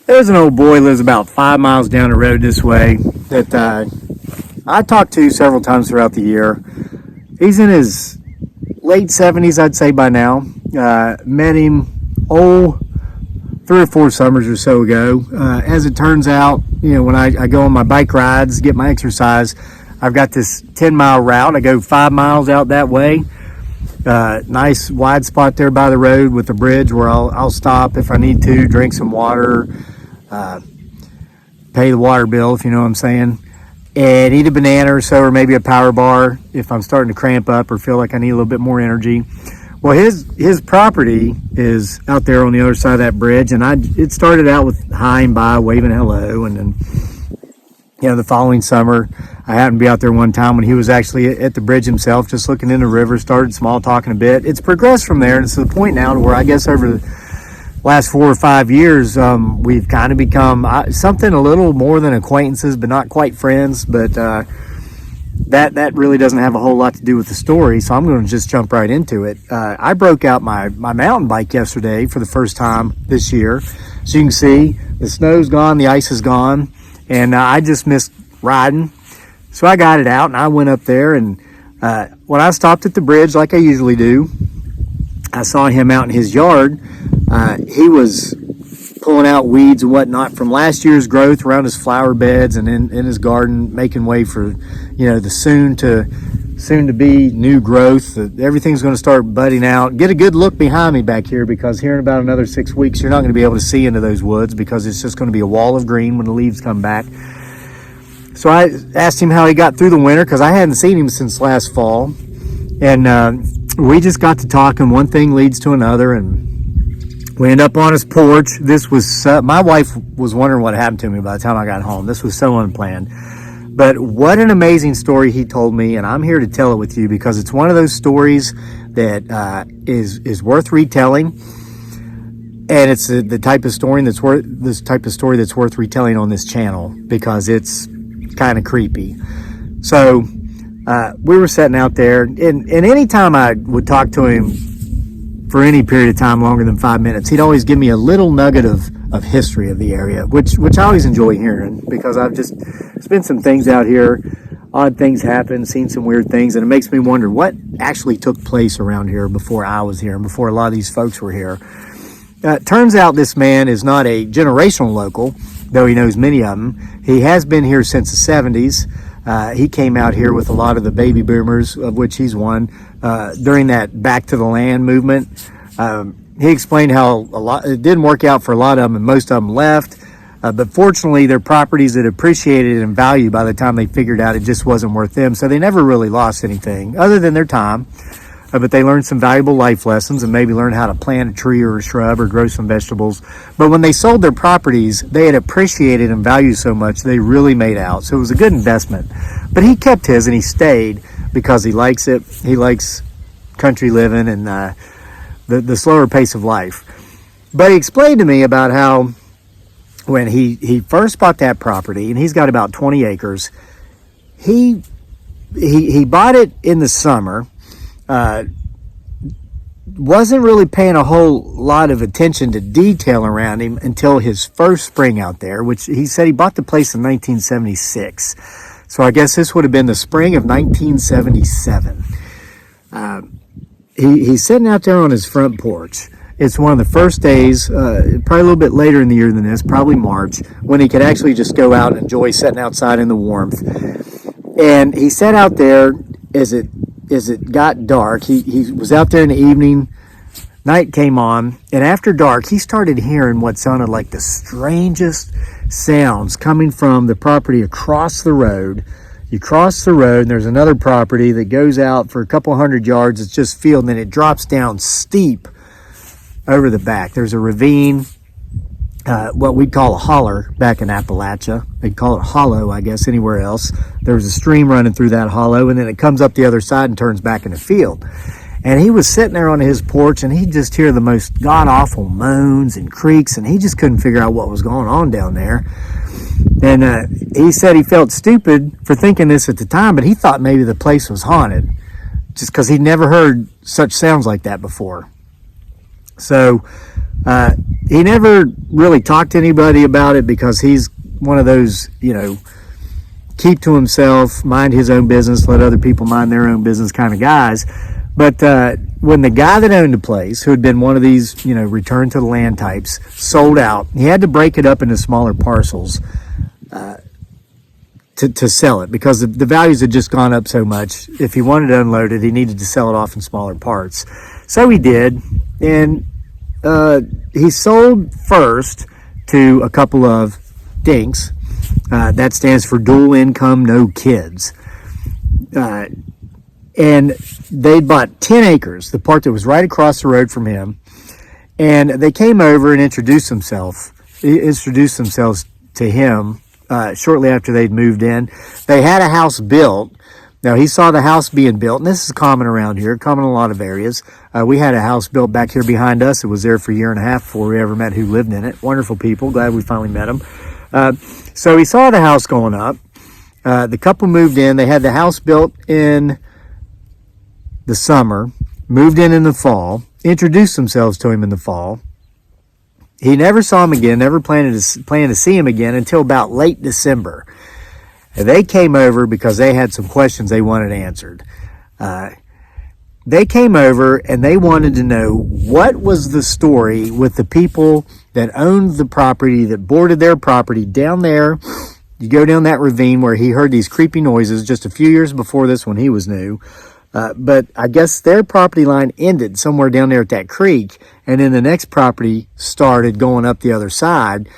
There's an old boy lives about 5 miles down the road this way that I talked to several times throughout the year. He's in his late 70s, I'd say by now. Met him 3 or 4 summers or so ago. As it turns out, when I go on my bike rides, get my exercise, I've got this 10-mile route. I go 5 miles out that way. Nice wide spot there by the road with a bridge where I'll stop if I need to, drink some water, pay the water bill, if you know what I'm saying, and eat a banana or so, or maybe a power bar if I'm starting to cramp up or feel like I need a little bit more energy. Well, his property is out there on the other side of that bridge, and it started out with hi and bye, waving hello, and then the following summer I happened to be out there one time when he was actually at the bridge himself, just looking in the river, started small talking a bit. It's progressed from there, and it's to the point now to where I guess over the last 4 or 5 years, we've kind of become something a little more than acquaintances, but not quite friends. But that really doesn't have a whole lot to do with the story, so I'm going to just jump right into it. I broke out my mountain bike yesterday for the first time this year. As you can see, the snow's gone, the ice is gone, and I just missed riding. So I got it out, and I went up there, and when I stopped at the bridge like I usually do, I saw him out in his yard. He was pulling out weeds and whatnot from last year's growth around his flower beds and in his garden, making way for, the soon to be new growth. Everything's going to start budding out. Get a good look behind me back here, because here in about another 6 weeks, you're not going to be able to see into those woods because it's just going to be a wall of green when the leaves come back. So I asked him how he got through the winter, because I hadn't seen him since last fall. And we just got to talking. One thing leads to another, and we end up on his porch. This was my wife was wondering what happened to me by the time I got home. This was so unplanned. But what an amazing story he told me, and I'm here to tell it with you because it's one of those stories that is worth retelling, and it's the type of story that's worth retelling on this channel because it's kind of creepy. So we were sitting out there, and any time I would talk to him for any period of time longer than 5 minutes, he'd always give me a little nugget of history of the area, which I always enjoy hearing, because it's been some things out here, odd things happen, seen some weird things, and it makes me wonder what actually took place around here before I was here and before a lot of these folks were here. Turns out this man is not a generational local, though he knows many of them. He has been here since the 70s. He came out here with a lot of the baby boomers, of which he's one, during that back to the land movement. He explained how it didn't work out for a lot of them, and most of them left. But fortunately, their properties had appreciated in value by the time they figured out it just wasn't worth them. So they never really lost anything other than their time. But they learned some valuable life lessons and maybe learned how to plant a tree or a shrub or grow some vegetables. But when they sold their properties, they had appreciated and valued so much, they really made out. So it was a good investment. But he kept his, and he stayed because he likes it. He likes country living and the slower pace of life. But he explained to me about how when he first bought that property, and he's got about 20 acres, he bought it in the summer. Wasn't really paying a whole lot of attention to detail around him until his first spring out there, which he said he bought the place in 1976. So I guess this would have been the spring of 1977. He's sitting out there on his front porch. It's one of the first days, probably a little bit later in the year than this, probably March, when he could actually just go out and enjoy sitting outside in the warmth. And he sat out there as it got dark. He was out there in the evening, night came on, and after dark, he started hearing what sounded like the strangest sounds coming from the property across the road. You cross the road, and there's another property that goes out for a couple hundred yards. It's just field, and then it drops down steep over the back. There's a ravine, what we'd call a holler back in Appalachia. They'd call it hollow, I guess, anywhere else. There's a stream running through that hollow, and then it comes up the other side and turns back in the field. And he was sitting there on his porch, and he'd just hear the most god-awful moans and creaks, and he just couldn't figure out what was going on down there. And he said he felt stupid for thinking this at the time, but he thought maybe the place was haunted, just because he'd never heard such sounds like that before. So he never really talked to anybody about it because he's one of those, keep to himself, mind his own business, let other people mind their own business kind of guys. But when the guy that owned the place, who had been one of these, return to the land types, sold out, he had to break it up into smaller parcels to sell it because the values had just gone up so much. If he wanted to unload it, he needed to sell it off in smaller parts. So he did, and he sold first to a couple of dinks. That stands for dual income, no kids. And they bought 10 acres, the part that was right across the road from him. And they came over and introduced themselves to him shortly after they'd moved in. They had a house built. Now, he saw the house being built, and this is common around here, common in a lot of areas. We had a house built back here behind us. It was there for a year and a half before we ever met who lived in it. Wonderful people. Glad we finally met them. So he saw the house going up. The couple moved in. They had the house built in the summer, moved in the fall, introduced themselves to him in the fall. He never saw him again, never planned to see him again until about late December. And they came over because they had some questions they wanted answered. They came over and they wanted to know what was the story with the people that owned the property, that boarded their property down there. You go down that ravine where he heard these creepy noises just a few years before this when he was new. But I guess their property line ended somewhere down there at that creek, and then the next property started going up the other side.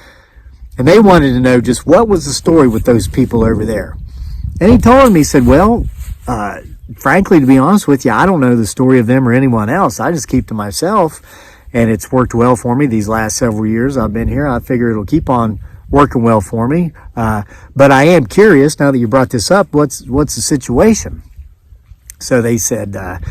And they wanted to know just what was the story with those people over there. And he told them, he said, well, frankly, to be honest with you, I don't know the story of them or anyone else. I just keep to myself, and it's worked well for me these last several years I've been here. I figure it'll keep on working well for me. But I am curious, now that you brought this up, what's the situation? So they said, bought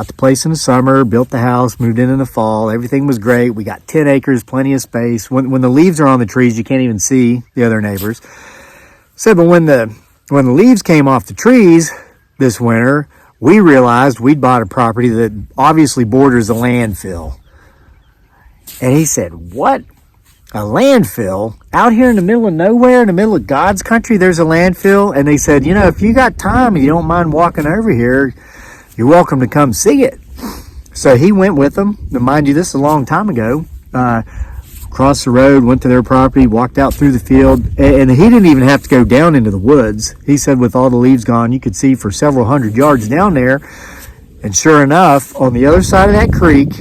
the place in the summer, built the house, moved in the fall. Everything was great. We got 10 acres, plenty of space. When the leaves are on the trees, you can't even see the other neighbors. So, but when the leaves came off the trees this winter, we realized we'd bought a property that obviously borders a landfill. And he said, what? A landfill? Out here in the middle of nowhere, in the middle of God's country, there's a landfill? And they said, if you got time and you don't mind walking over here, you're welcome to come see it. So he went with them. Now, mind you, this is a long time ago. Crossed the road, went to their property, walked out through the field, and he didn't even have to go down into the woods. He said with all the leaves gone, you could see for several hundred yards down there. And sure enough, on the other side of that creek,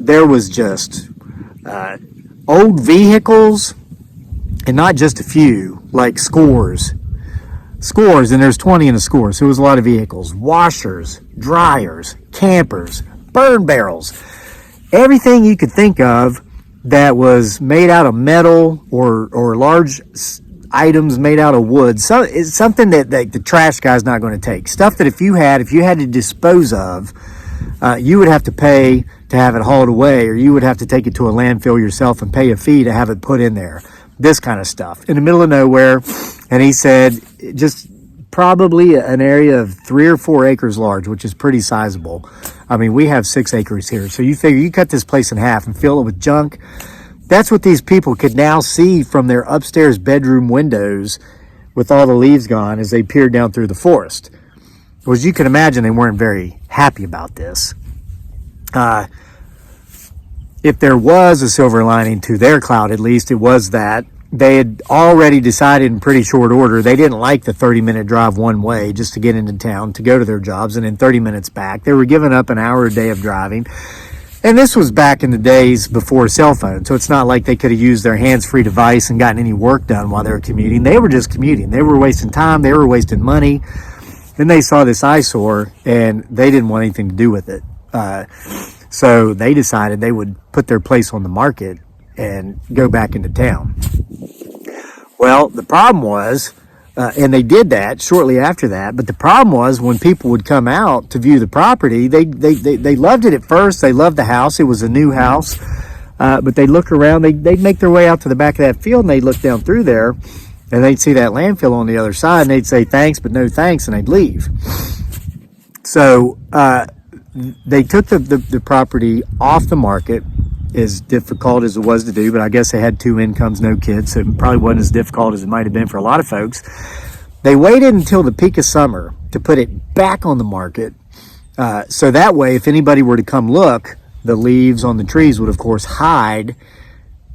there was just old vehicles, and not just a few, like scores, and there's 20 in a score, so it was a lot of vehicles. Washers, dryers, campers, burn barrels, everything you could think of that was made out of metal or large items made out of wood. So it's something that the trash guy's not going to take. Stuff that if you had to dispose of, you would have to pay to have it hauled away, or you would have to take it to a landfill yourself and pay a fee to have it put in there. This kind of stuff in the middle of nowhere. And he said just probably an area of 3 or 4 acres large, which is pretty sizable. I mean, we have 6 acres here. So you figure you cut this place in half and fill it with junk. That's what these people could now see from their upstairs bedroom windows with all the leaves gone as they peered down through the forest. Well, as you can imagine, they weren't very happy about this. If there was a silver lining to their cloud, at least, it was that they had already decided in pretty short order they didn't like the 30-minute drive one way just to get into town to go to their jobs, and then 30 minutes back. They were giving up an hour a day of driving. And this was back in the days before cell phones, so it's not like they could have used their hands-free device and gotten any work done while they were commuting. They were just commuting. They were wasting time. They were wasting money. Then they saw this eyesore, and they didn't want anything to do with it. So they decided they would put their place on the market and go back into town. Well, the problem was, and they did that shortly after that, but the problem was when people would come out to view the property, they loved it at first. They loved the house. It was a new house. But they'd look around. They'd make their way out to the back of that field, and they'd look down through there, and they'd see that landfill on the other side, and they'd say thanks, but no thanks, and they'd leave. So they took the property off the market, as difficult as it was to do, but I guess they had 2 incomes, no kids, so it probably wasn't as difficult as it might have been for a lot of folks. They waited until the peak of summer to put it back on the market. So that way, if anybody were to come look, the leaves on the trees would, of course, hide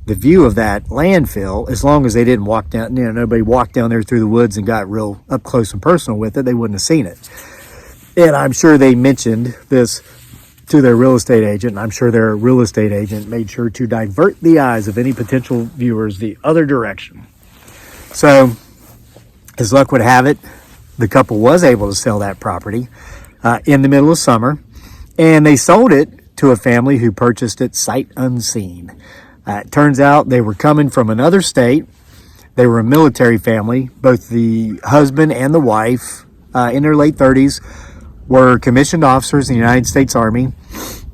the view of that landfill. As long as they didn't walk down, nobody walked down there through the woods and got real up close and personal with it, they wouldn't have seen it. And I'm sure they mentioned this to their real estate agent, and I'm sure their real estate agent made sure to divert the eyes of any potential viewers the other direction. So, as luck would have it, the couple was able to sell that property in the middle of summer, and they sold it to a family who purchased it sight unseen. It turns out they were coming from another state. They were a military family. Both the husband and the wife, in their late 30s, were commissioned officers in the United States Army.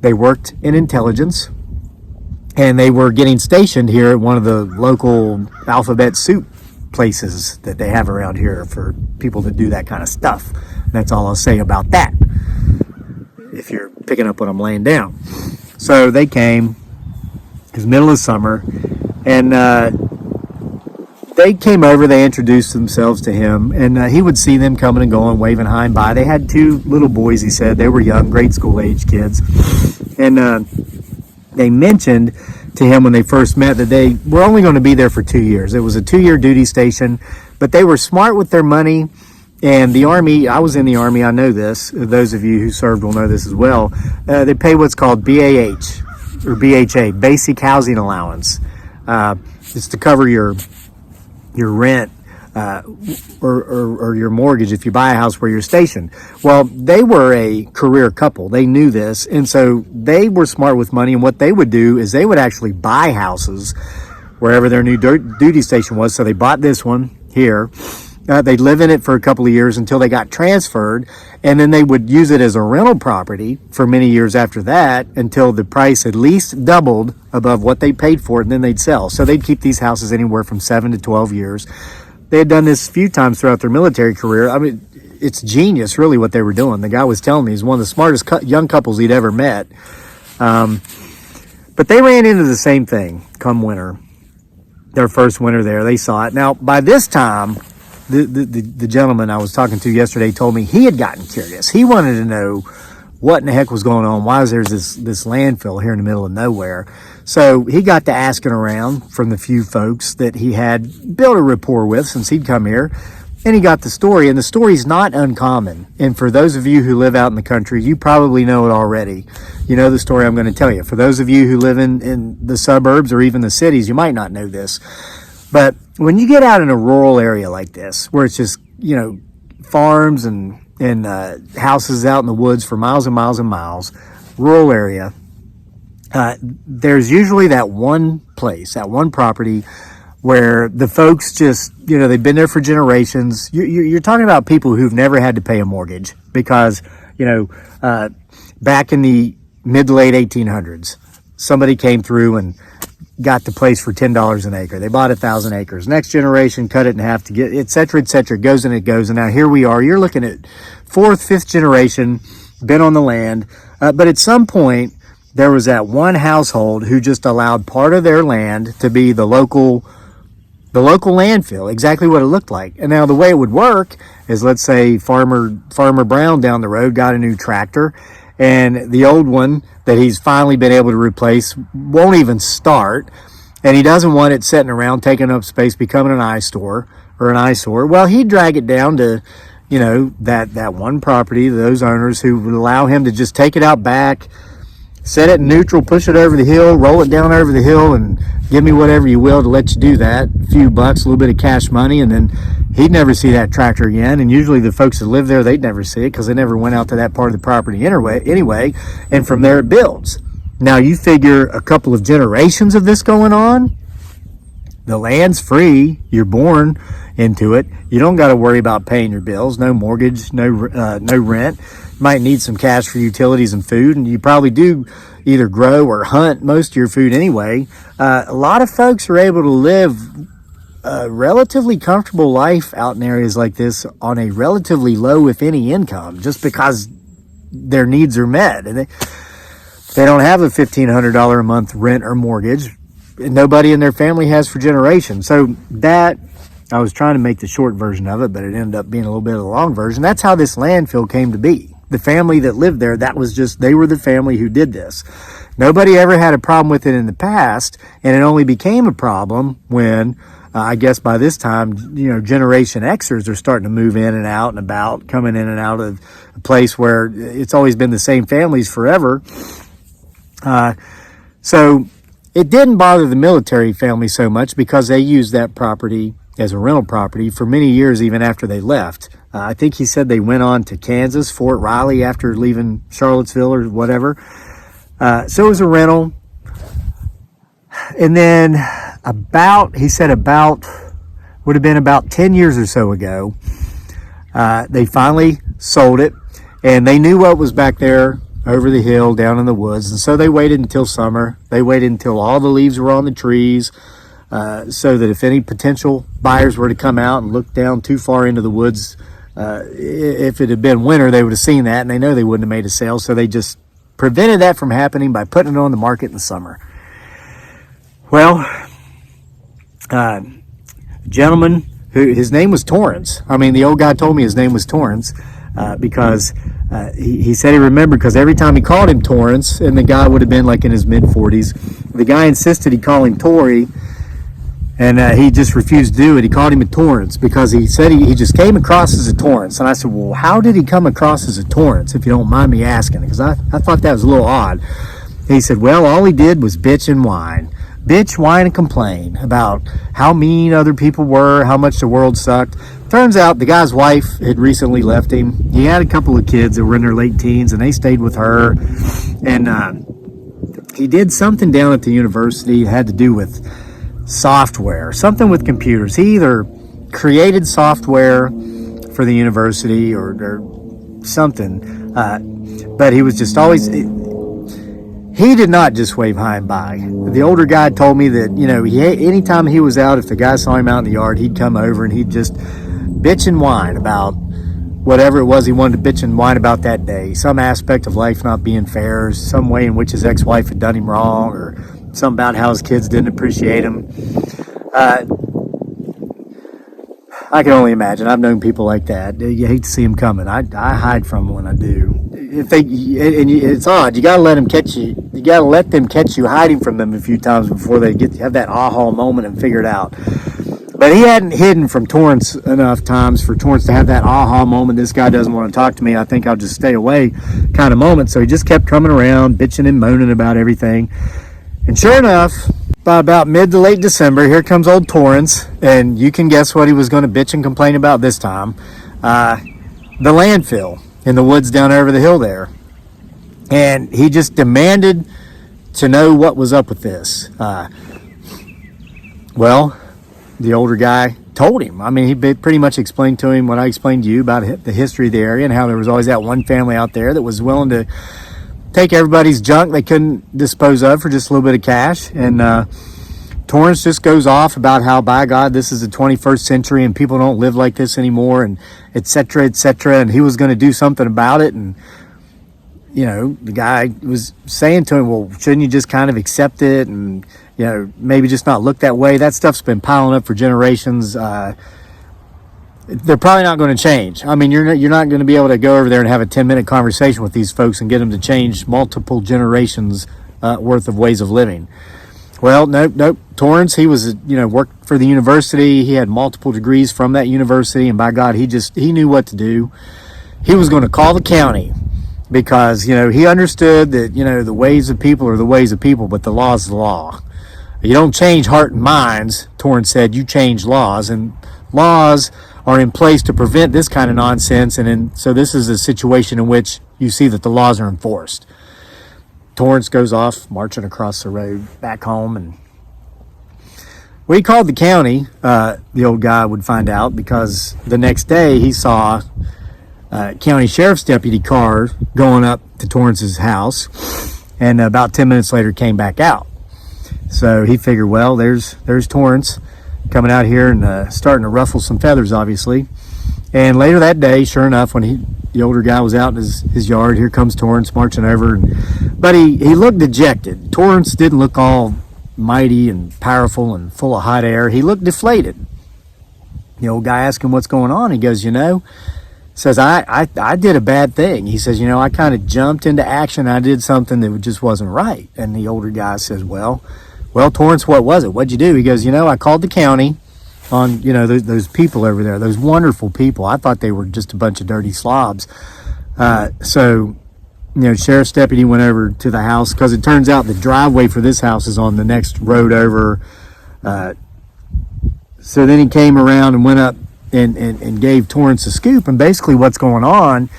They worked in intelligence, and they were getting stationed here at one of the local alphabet soup places that they have around here for people to do that kind of stuff. That's all I'll say about that, if you're picking up what I'm laying down. So they came, it was middle of summer, and they came over, they introduced themselves to him, and he would see them coming and going, waving high and by. They had 2 little boys, he said. They were young, grade school age kids. And they mentioned to him when they first met that they were only going to be there for 2 years. It was a 2-year duty station, but they were smart with their money. And the Army, I was in the Army, I know this. Those of you who served will know this as well. They pay what's called BAH, or BHA, Basic Housing Allowance. It's to cover your rent or your mortgage if you buy a house where you're stationed. Well, they were a career couple. They knew this, and so they were smart with money, and what they would do is they would actually buy houses wherever their new duty station was. So they bought this one here. They'd live in it for a couple of years until they got transferred, and then they would use it as a rental property for many years after that until the price at least doubled above what they paid for it, and then they'd sell. So they'd keep these houses anywhere from 7 to 12 years. They had done this a few times throughout their military career. I mean, it's genius, really, what they were doing. The guy was telling me he's one of the smartest young couples he'd ever met. But they ran into the same thing come winter. Their first winter there, they saw it. Now, by this time, the gentleman I was talking to yesterday told me he had gotten curious. He wanted to know what in the heck was going on. Why is there this landfill here in the middle of nowhere? So he got to asking around from the few folks that he had built a rapport with since he'd come here, and he got the story. And the story's not uncommon. And for those of you who live out in the country, you probably know it already. You know the story I'm going to tell you. For those of you who live in the suburbs or even the cities, you might not know this. But when you get out in a rural area like this, where it's just, farms and houses out in the woods for miles and miles and miles, rural area, there's usually that one place, that one property where the folks just, they've been there for generations. You're talking about people who've never had to pay a mortgage because, back in the mid to late 1800s, somebody came through and got the place for $10 an acre. They bought 1,000 acres. Next generation cut it in half to get, et cetera, et cetera. It goes and it goes. And now here we are. You're looking at 4th, 5th generation, been on the land. But at some point, there was that one household who just allowed part of their land to be the local landfill, exactly what it looked like. And now the way it would work is, let's say Farmer Brown down the road got a new tractor, and the old one that he's finally been able to replace won't even start, and he doesn't want it sitting around taking up space, becoming an eyesore. Well, he'd drag it down to, that one property, those owners who would allow him to just take it out back, set it in neutral, push it over the hill, roll it down over the hill, and give me whatever you will to let you do that. A few bucks, a little bit of cash money, and then he'd never see that tractor again. And usually the folks that live there, they'd never see it because they never went out to that part of the property anyway. And from there it builds. Now you figure a couple of generations of this going on, the land's free, you're born into it. You don't got to worry about paying your bills, no mortgage, no rent. Might need some cash for utilities and food, and you probably do either grow or hunt most of your food anyway. A lot of folks are able to live a relatively comfortable life out in areas like this on a relatively low, if any, income, just because their needs are met. And they don't have a $1,500 a month rent or mortgage. Nobody in their family has for generations. So that, I was trying to make the short version of it, but it ended up being a little bit of the long version. That's how this landfill came to be. The family that lived there, they were the family who did this. Nobody ever had a problem with it in the past, and it only became a problem when, I guess by this time, Generation Xers are starting to move in and out and about, coming in and out of a place where it's always been the same families forever. So it didn't bother the military family so much because they used that property as a rental property for many years, even after they left. I think he said they went on to Kansas, Fort Riley, after leaving Charlottesville or whatever. So it was a rental. And then he said would have been about 10 years or so ago, they finally sold it, and they knew what was back there over the hill down in the woods. And so they waited until summer. They waited until all the leaves were on the trees, so that if any potential buyers were to come out and look down too far into the woods, if it had been winter, they would have seen that, and they know they wouldn't have made a sale. So they just prevented that from happening by putting it on the market in the summer. Well, gentleman his name was Torrance. I mean, the old guy told me his name was Torrance because he said he remembered, because every time he called him Torrance, and the guy would have been like in his mid-40s, the guy insisted he call him Tory, and he just refused to do it. He called him a Torrance because he said he just came across as a Torrance. And I said, well, how did he come across as a Torrance, if you don't mind me asking? Because I thought that was a little odd. He said, well, all he did was bitch and whine. Bitch, whine, and complain about how mean other people were, how much the world sucked. Turns out the guy's wife had recently left him. He had a couple of kids that were in their late teens, and they stayed with her. And he did something down at the university. It had to do with software, something with computers. He either created software for the university or something, but he was just always... He did not just wave high and by. The older guy told me that, anytime he was out, if the guy saw him out in the yard, he'd come over and he'd just bitch and whine about whatever it was he wanted to bitch and whine about that day. Some aspect of life not being fair, some way in which his ex-wife had done him wrong, or something about how his kids didn't appreciate him. I can only imagine. I've known people like that. You hate to see them coming. I hide from them when I do. It's odd. You gotta let them catch you. You gotta let them catch you hiding from them a few times before they have that aha moment and figure it out. But he hadn't hidden from Torrance enough times for Torrance to have that aha moment. This guy doesn't want to talk to me. I think I'll just stay away kind of moment. So he just kept coming around, bitching and moaning about everything. And sure enough, by about mid to late December, here comes old Torrance, and you can guess what he was going to bitch and complain about this time. The landfill in the woods down over the hill there. And he just demanded to know what was up with this. Well, the older guy told him. I mean, he pretty much explained to him what I explained to you about the history of the area and how there was always that one family out there that was willing to take everybody's junk they couldn't dispose of for just a little bit of cash. And Torrance just goes off about how, by God, this is the 21st century and people don't live like this anymore, and et cetera, and he was going to do something about it. And the guy was saying to him, well, shouldn't you just kind of accept it and maybe just not look that way? That stuff's been piling up for generations. They're probably not going to change. I mean, you're not going to be able to go over there and have a 10-minute conversation with these folks and get them to change multiple generations worth of ways of living. Well, nope. Torrance, he was, worked for the university. He had multiple degrees from that university, and by God, he knew what to do. He was going to call the county because, he understood that, the ways of people are the ways of people, but the law is the law. You don't change heart and minds, Torrance said. You change laws, and laws are in place to prevent this kind of nonsense. So this is a situation in which you see that the laws are enforced. Torrance goes off, marching across the road back home, and we called the county. The old guy would find out, because the next day he saw a county sheriff's deputy car going up to Torrance's house, and about 10 minutes later came back out. So he figured, well, there's Torrance coming out here and starting to ruffle some feathers, obviously. And later that day, sure enough, when the older guy was out in his yard. Here comes Torrance marching over. But he looked dejected. Torrance didn't look all mighty and powerful and full of hot air. He looked deflated. The old guy asked him what's going on. He goes, says, I did a bad thing. He says, I kind of jumped into action. I did something that just wasn't right. And the older guy says, well, Torrance, what was it? What'd you do? He goes, I called the county on, those people over there, those wonderful people. I thought they were just a bunch of dirty slobs. So, sheriff's deputy went over to the house, because it turns out the driveway for this house is on the next road over. So then he came around and went up and gave Torrance a scoop. And basically what's going on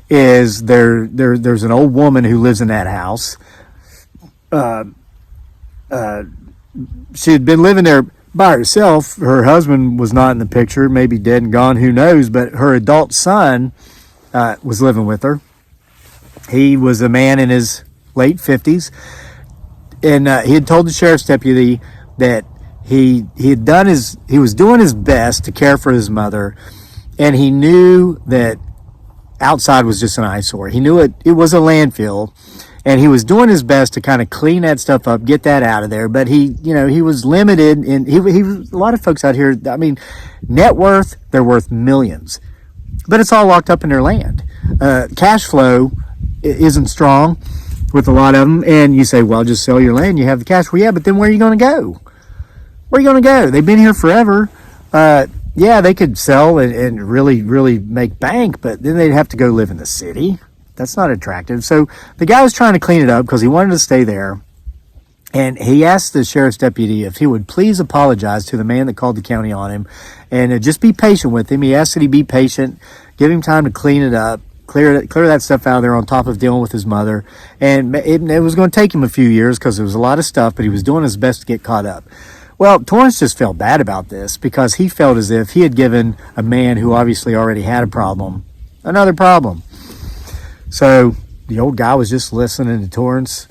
is there's an old woman who lives in that house. She had been living there by herself. Her husband was not in the picture, maybe dead and gone, who knows, but her adult son was living with her. He was a man in his late 50s, and he had told the sheriff's deputy that he was doing his best to care for his mother, and he knew that outside was just an eyesore. He knew it was a landfill, and he was doing his best to kind of clean that stuff up, get that out of there. But he was limited, and he a lot of folks out here, I mean, net worth, they're worth millions, but it's all locked up in their land. Cash flow isn't strong with a lot of them, and you say, well, just sell your land, you have the cash. Well, yeah, but then where are you going to go? Where are you going to go? They've been here forever. Yeah, they could sell and really, really make bank, but then they'd have to go live in the city. That's not attractive. So the guy was trying to clean it up because he wanted to stay there. And he asked the sheriff's deputy if he would please apologize to the man that called the county on him, and just be patient with him. He asked that he be patient, give him time to clean it up, clear that stuff out of there on top of dealing with his mother. And it was going to take him a few years because there was a lot of stuff, but he was doing his best to get caught up. Well, Torrance just felt bad about this because he felt as if he had given a man who obviously already had a problem another problem. So the old guy was just listening to Torrance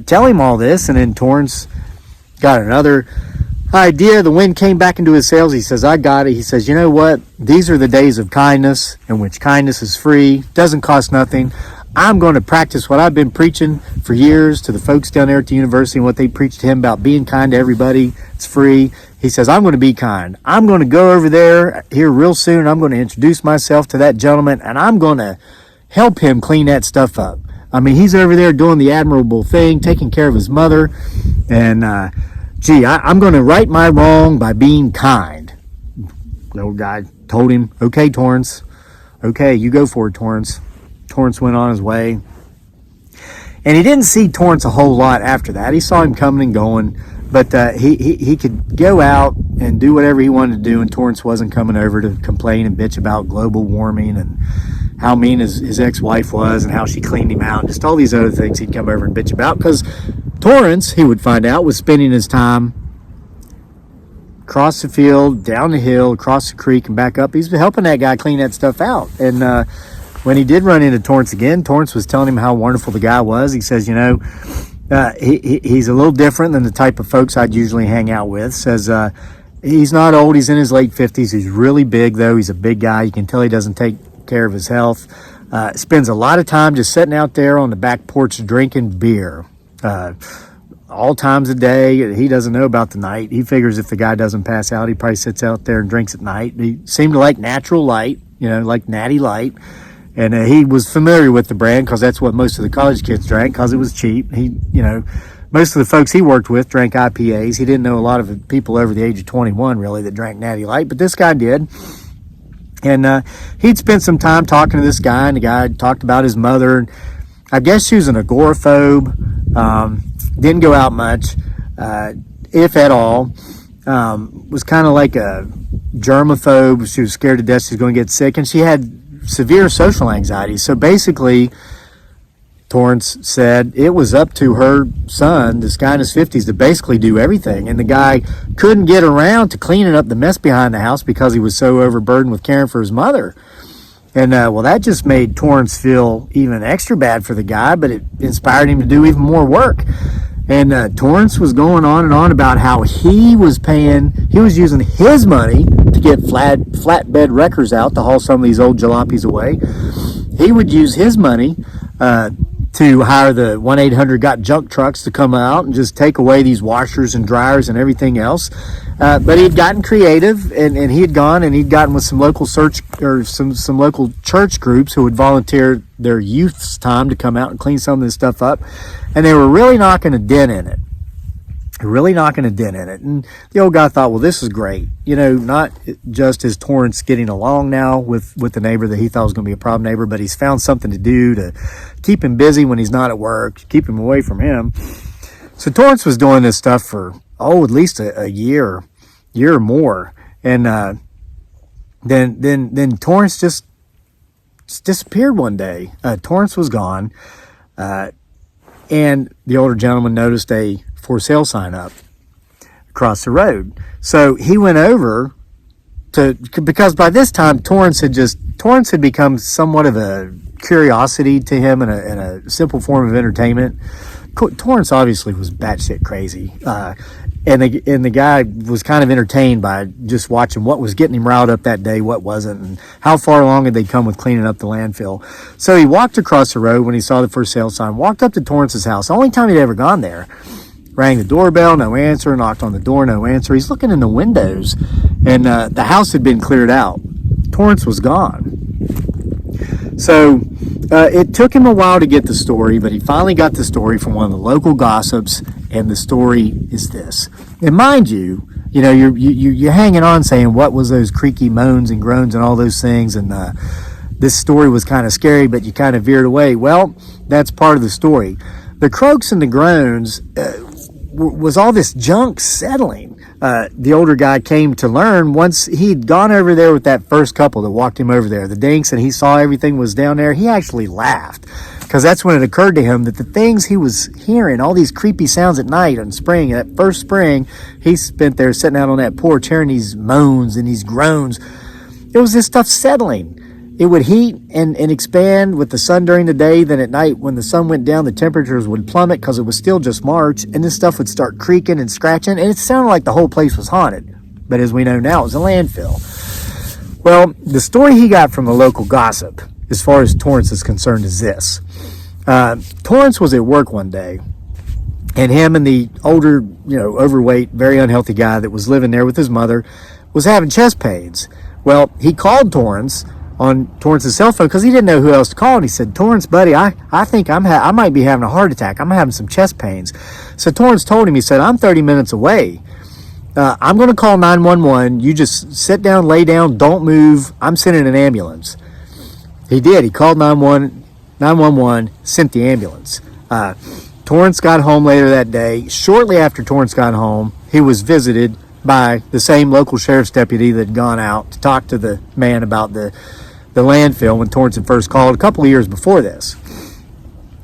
tell him all this, and then Torrance got another idea. The wind came back into his sails. He says, I got it. He says, you know what? These are the days of kindness, in which kindness is free, doesn't cost nothing. I'm going to practice what I've been preaching for years to the folks down there at the university, and what they preached to him about being kind to everybody. It's free. He says, I'm going to be kind. I'm going to go over there here real soon. I'm going to introduce myself to that gentleman, and I'm going to help him clean that stuff up. I mean, he's over there doing the admirable thing, taking care of his mother, and I'm going to right my wrong by being kind. The old guy told him, okay, Torrance, okay, you go for it, Torrance. Torrance went on his way, and he didn't see Torrance a whole lot after that. He saw him coming and going, but he could go out and do whatever he wanted to do, and Torrance wasn't coming over to complain and bitch about global warming and how mean his ex-wife was and how she cleaned him out, and just all these other things he'd come over and bitch about, because Torrance, he would find out, was spending his time across the field, down the hill, across the creek, and back up. He's helping that guy clean that stuff out. And when he did run into Torrance again, Torrance was telling him how wonderful the guy was. He says, he's a little different than the type of folks I'd usually hang out with. Says he's not old. He's in his late 50s. He's really big, though. He's a big guy. You can tell he doesn't take care of his health. Spends a lot of time just sitting out there on the back porch drinking beer. All times of day. He doesn't know about the night. He figures if the guy doesn't pass out, he probably sits out there and drinks at night. He seemed to like natural light, like Natty Light. And he was familiar with the brand because that's what most of the college kids drank because it was cheap. Most of the folks he worked with drank IPAs. He didn't know a lot of people over the age of 21 really that drank Natty Light, but this guy did. And he'd spent some time talking to this guy, and the guy talked about his mother. I guess she was an agoraphobe. Didn't go out much, if at all. Was kind of like a germaphobe. She was scared to death she was going to get sick, and she had severe social anxiety. So basically, Torrance said it was up to her son, this guy in his 50s, to basically do everything. And the guy couldn't get around to cleaning up the mess behind the house because he was so overburdened with caring for his mother. And, that just made Torrance feel even extra bad for the guy, but it inspired him to do even more work. And Torrance was going on and on about how he was using his money to get flatbed wreckers out to haul some of these old jalopies away. he would use his money to hire the 1-800-GOT-JUNK trucks to come out and just take away these washers and dryers and everything else. But he had gotten creative, and he had gone and he'd gotten with some local some local church groups who would volunteer their youth's time to come out and clean some of this stuff up. And they were really knocking a dent in it. And the old guy thought, well, this is great. Not just is Torrance getting along now with the neighbor that he thought was going to be a problem neighbor, but he's found something to do to keep him busy when he's not at work, keep him away from him. So Torrance was doing this stuff for, at least a year or more. And then Torrance just disappeared one day. Torrance was gone. And the older gentleman noticed a for sale sign up across the road. So he went over because by this time Torrance had become somewhat of a curiosity to him and a simple form of entertainment. Torrance obviously was batshit crazy. And the guy was kind of entertained by just watching what was getting him riled up that day, what wasn't, and how far along had they come with cleaning up the landfill. So he walked across the road when he saw the for sale sign, walked up to Torrance's house. The only time he'd ever gone there. Rang the doorbell, no answer. Knocked on the door, no answer. He's looking in the windows, and the house had been cleared out. Torrance was gone. So it took him a while to get the story, but he finally got the story from one of the local gossips, and the story is this. And mind you, you're hanging on saying, what was those creaky moans and groans and all those things, and this story was kind of scary, but you kind of veered away. Well, that's part of the story. The croaks and the groans was all this junk settling. The older guy came to learn once he'd gone over there with that first couple that walked him over there, the Dinks, and he saw everything was down there. He actually laughed because that's when it occurred to him that the things he was hearing, all these creepy sounds at night on spring, that first spring, he spent there sitting out on that porch hearing these moans and these groans. It was this stuff settling. It would heat and expand with the sun during the day. Then at night, when the sun went down, the temperatures would plummet because it was still just March, and this stuff would start creaking and scratching, and it sounded like the whole place was haunted. But as we know now, it was a landfill. Well, the story he got from the local gossip, as far as Torrance is concerned, is this. Torrance was at work one day, and him and the older, overweight, very unhealthy guy that was living there with his mother was having chest pains. Well, he called Torrance on Torrance's cell phone because he didn't know who else to call, and he said, Torrance, buddy, I think I might be having a heart attack. I'm having some chest pains. So Torrance told him, he said, I'm 30 minutes away. I'm going to call 911. You just sit down, lay down, don't move. I'm sending an ambulance. He did. He called 911, sent the ambulance. Torrance got home later that day. Shortly after Torrance got home, he was visited by the same local sheriff's deputy that had gone out to talk to the man about the landfill when Torrance had first called a couple of years before this.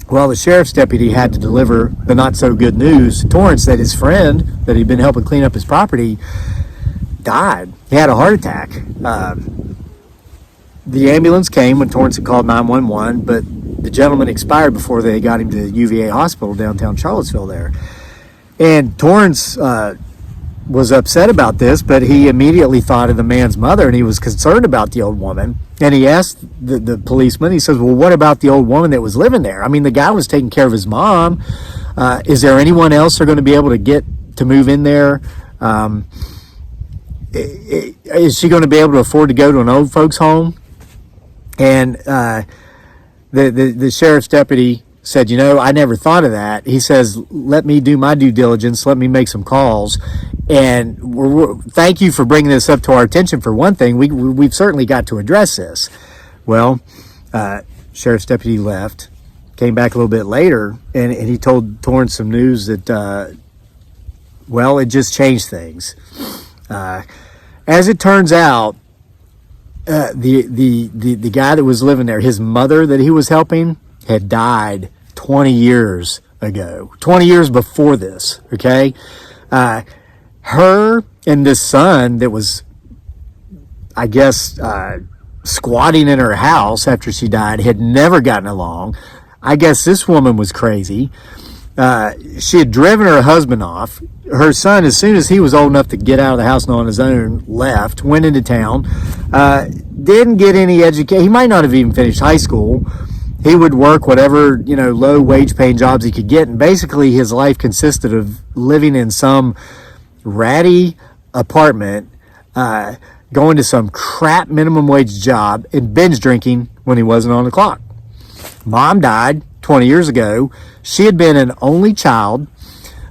Well, the sheriff's deputy had to deliver the not-so-good news to Torrance that his friend that he'd been helping clean up his property died. He had a heart attack. The ambulance came when Torrance had called 911, but the gentleman expired before they got him to UVA Hospital downtown Charlottesville there. And Torrance was upset about this, but he immediately thought of the man's mother, and he was concerned about the old woman. And he asked the policeman, he says, well, what about the old woman that was living there? I mean, the guy was taking care of his mom. Is there anyone else they're going to be able to get to move in there? Is she going to be able to afford to go to an old folks home? And the sheriff's deputy said, I never thought of that. He says, let me do my due diligence. Let me make some calls. And thank you for bringing this up to our attention. For one thing, we've certainly got to address this. Well, sheriff's deputy left, came back a little bit later, and he told Torrance some news that, it just changed things. As it turns out, the guy that was living there, his mother that he was helping, had died 20 years ago, 20 years before this, okay? Her and this son that was, I guess, squatting in her house after she died had never gotten along. I guess this woman was crazy. She had driven her husband off. Her son, as soon as he was old enough to get out of the house and on his own, left, went into town. didn't get any education. He might not have even finished high school. He would work whatever, low wage paying jobs he could get. And basically his life consisted of living in some ratty apartment, going to some crap minimum wage job, and binge drinking when he wasn't on the clock. Mom died 20 years ago. She had been an only child.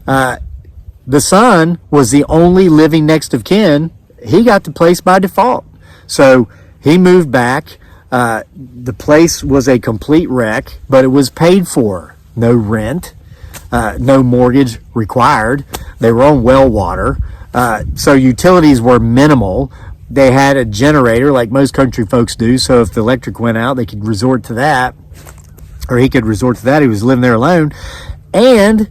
The son was the only living next of kin. He got the place by default. So he moved back. The place was a complete wreck, but it was paid for. No rent, no mortgage required. They were on well water. So utilities were minimal. They had a generator like most country folks do. So if the electric went out, they could resort to that, or he could resort to that. He was living there alone. And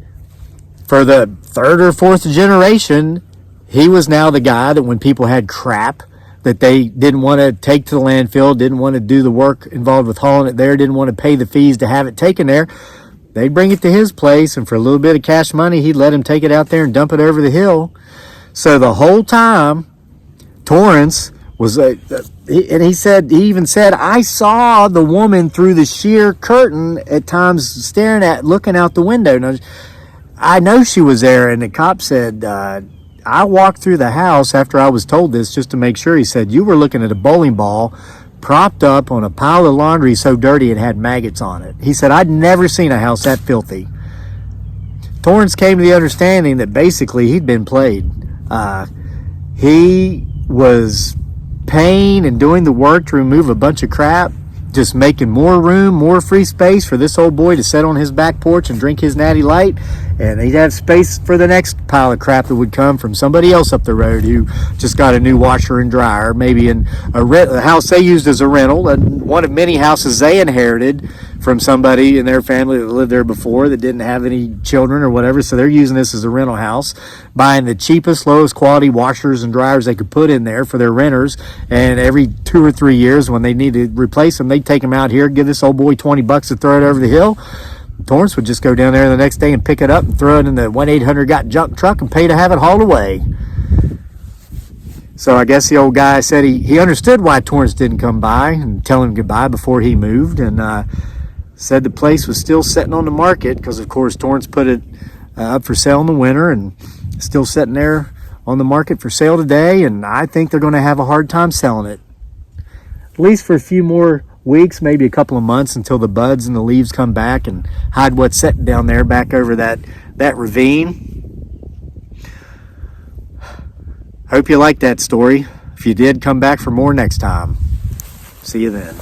for the third or fourth generation, he was now the guy that when people had crap that they didn't want to take to the landfill, didn't want to do the work involved with hauling it there, didn't want to pay the fees to have it taken there, they'd bring it to his place, and for a little bit of cash money, he'd let him take it out there and dump it over the hill. So the whole time, Torrance was, and he even said, I saw the woman through the sheer curtain at times looking out the window. Now, I know she was there, and the cop said, I walked through the house after I was told this just to make sure. He said, you were looking at a bowling ball propped up on a pile of laundry so dirty it had maggots on it. He said, I'd never seen a house that filthy. Torrance came to the understanding that basically he'd been played. He was paying and doing the work to remove a bunch of crap, just making more room, more free space for this old boy to sit on his back porch and drink his natty light, and he'd have space for the next pile of crap that would come from somebody else up the road who just got a new washer and dryer, maybe in a house they used as a rental, and one of many houses they inherited from somebody in their family that lived there before that didn't have any children or whatever, so they're using this as a rental house, buying the cheapest, lowest quality washers and dryers they could put in there for their renters, and every 2 or 3 years when they need to replace them, they'd take them out here, give this old boy $20 to throw it over the hill. Torrance would just go down there the next day and pick it up and throw it in the 1-800-GOT-JUNK truck and pay to have it hauled away. So I guess the old guy said he understood why Torrance didn't come by and tell him goodbye before he moved, and said the place was still sitting on the market because, of course, Torrance put it up for sale in the winter and still sitting there on the market for sale today, and I think they're going to have a hard time selling it. At least for a few more weeks, maybe a couple of months, until the buds and the leaves come back and hide what's sitting down there back over that ravine. Hope you liked that story. If you did, come back for more next time. See you then.